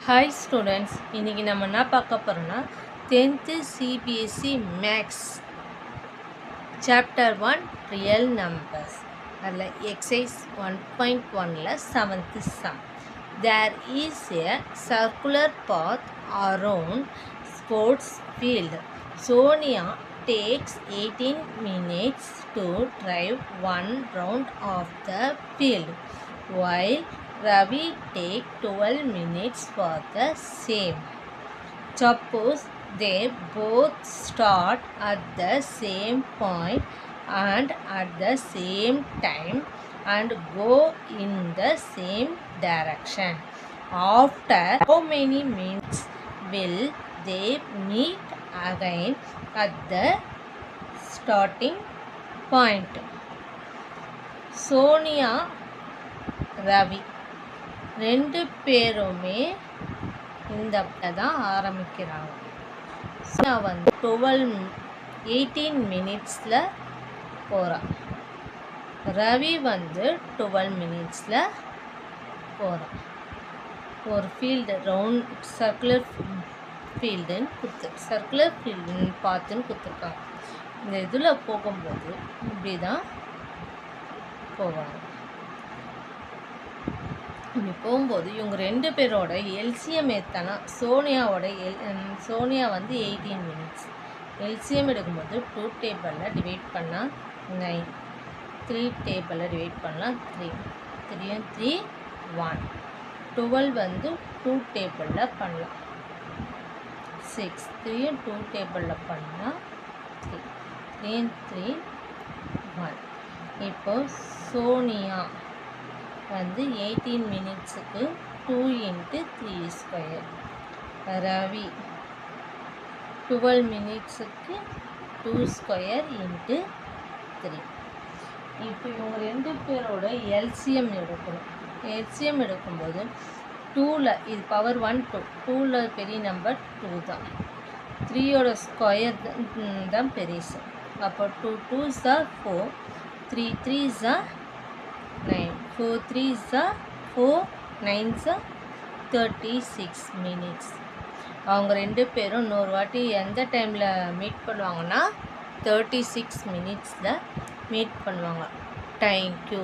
Hi students, இன்னைக்கு நம்ம என்ன பார்க்க போறோம்னா 10th CBSE Maths Chapter 1 Real Numbers அதில் exercise 1.1ல 7th sum. There is a circular path around sports field. Sonia takes 18 minutes to drive one round of the field, while Ravi takes 12 minutes for the same. Suppose they both start at the same point and at the same time and go in the same direction. After how many minutes will they meet again at the starting point? Sonia Ravi ரெண்டு பேருமே இந்த தான் ஆரம்பிக்கிறாங்க. சோனியா வந்து 18 மினிட்ஸில் போகிறான். ரவி வந்து 12 மினிட்ஸில் போகிறான். ஒரு ஃபீல்டு ரவுண்ட் சர்க்குலர் ஃபீல்டுன்னு பார்த்துன்னு கொடுத்துருக்காங்க. இந்த இதில் போகும்போது இப்படி தான் போவாங்க. இப்படி போகும்போது இவங்க ரெண்டு பேரோட எல்சிஎம் எத்தனா சோனியா வந்து 18 மினிட்ஸ். எல்சிஎம் எடுக்கும்போது 2 டேபிளில் டிவைட் பண்ணால் 9, 3 டேபிளில் டிவைட் பண்ணால் 3, 3 3 1, 12 வந்து 2 டேபிளில் பண்ணலாம் 6, 3 2 டேபிளில் பண்ணால் 3, 3 3 1. இப்போ சோனியா வந்து 18 மினிட்ஸுக்கு 2 × 3 ஸ்கொயர். ரவி 12 மினிட்ஸுக்கு 2 ஸ்கொயர் × 3. இப்போ இவங்க ரெண்டு பேரோட எல்சிஎம் எடுக்கணும். எல்சிஎம் எடுக்கும்போது 2ல் இது பவர் 1 2, 2ல் பெரிய நம்பர் 2 தான், 3யோட ஸ்கொயர் தான் பெருசு. அப்போ 2 2s are 4, 3 3s are 9, 4 3s are 4, 9s are 36 minutes. அவங்க ரெண்டு பேரும் இன்னொரு வாட்டி எந்த டைமில் மீட் பண்ணுவாங்கன்னா 36 மினிட்ஸில் மீட் பண்ணுவாங்க. தேங்க்யூ.